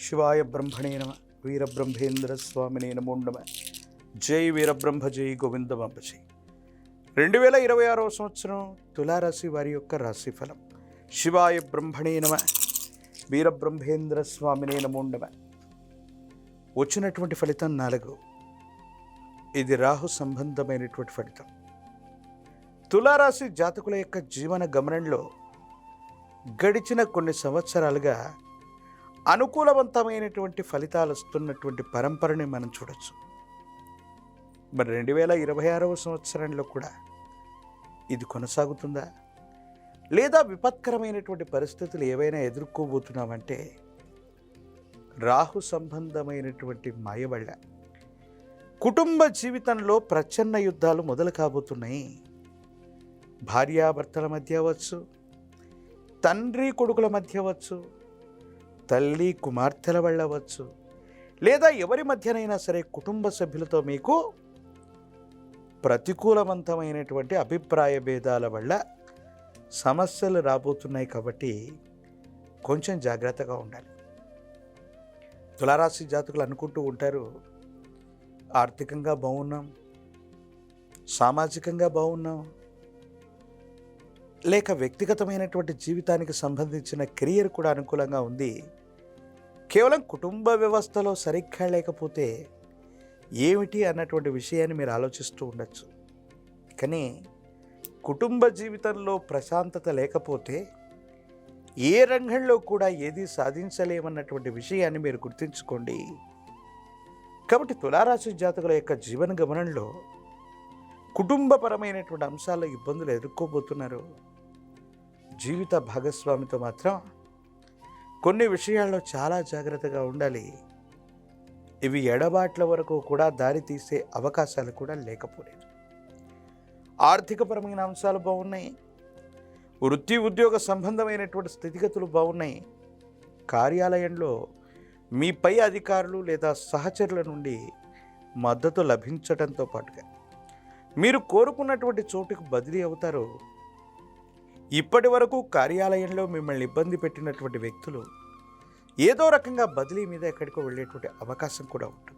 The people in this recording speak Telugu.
శివాయ బ్రహ్మణే నమ. వీరబ్రహ్మేంద్ర స్వామినే నమో నమ. జై వీరబ్రహ్మ జై గోవిందమాంబ జై. 2026వ సంవత్సరం తులారాశి వారి యొక్క రాశిఫలం. శివాయ బ్రహ్మణే నమ. వీరబ్రహ్మేంద్ర స్వామినే నమో నమ. వచ్చినటువంటి ఫలితం 4. ఇది రాహు సంబంధమైనటువంటి ఫలితం. తులారాశి జాతకుల యొక్క జీవన గమనంలో గడిచిన కొన్ని సంవత్సరాలుగా అనుకూలవంతమైనటువంటి ఫలితాలు వస్తున్నటువంటి పరంపరని మనం చూడొచ్చు. మరి 2026వ సంవత్సరంలో కూడా ఇది కొనసాగుతుందా, లేదా విపత్కరమైనటువంటి పరిస్థితులు ఏవైనా ఎదుర్కోబోతున్నామంటే రాహు సంబంధమైనటువంటి మాయ వల్ల కుటుంబ జీవితంలో ప్రచ్ఛన్న యుద్ధాలు మొదలు కాబోతున్నాయి. భార్యాభర్తల మధ్య అవ్వచ్చు, తండ్రి కొడుకుల మధ్య అవ్వచ్చు, తల్లి కుమార్తెల వల్ల అవ్వచ్చు, లేదా ఎవరి మధ్యనైనా సరే కుటుంబ సభ్యులతో మీకు ప్రతికూలవంతమైనటువంటి అభిప్రాయ భేదాల వల్ల సమస్యలు రాబోతున్నాయి. కాబట్టి కొంచెం జాగ్రత్తగా ఉండాలి. తులారాశి జాతకులు అనుకుంటూ ఉంటారు, ఆర్థికంగా బాగున్నాం, సామాజికంగా బాగున్నాం, లేక వ్యక్తిగతమైనటువంటి జీవితానికి సంబంధించిన కెరియర్ కూడా అనుకూలంగా ఉంది, కేవలం కుటుంబ వ్యవస్థలో సరిగ్గా లేకపోతే ఏమిటి అన్నటువంటి విషయాన్ని మీరు ఆలోచిస్తూ ఉండొచ్చు. కానీ కుటుంబ జీవితంలో ప్రశాంతత లేకపోతే ఏ రంగంలో కూడా ఏది సాధించలేమన్నటువంటి విషయాన్ని మీరు గుర్తుంచుకోండి. కాబట్టి తులారాశి జాతకుల యొక్క జీవన గమనంలో కుటుంబపరమైనటువంటి అంశాల్లో ఇబ్బందులు ఎదుర్కోబోతున్నారు. జీవిత భాగస్వామితో మాత్రం కొన్ని విషయాల్లో చాలా జాగ్రత్తగా ఉండాలి. ఇవి ఎడబాట్ల వరకు కూడా దారి తీసే అవకాశాలు కూడా లేకపోలేదు. ఆర్థికపరమైన అంశాలు బాగున్నాయి, వృత్తి ఉద్యోగ సంబంధమైనటువంటి స్థితిగతులు బాగున్నాయి. కార్యాలయంలో మీ పై అధికారులు లేదా సహచరుల నుండి మద్దతు లభించడంతో పాటుగా మీరు కోరుకున్నటువంటి చోటుకు బదిలీ అవుతారు. ఇప్పటి వరకు కార్యాలయంలో మిమ్మల్ని ఇబ్బంది పెట్టినటువంటి వ్యక్తులు ఏదో రకంగా బదిలీ మీద ఎక్కడికో వెళ్ళేటువంటి అవకాశం కూడా ఉంటుంది.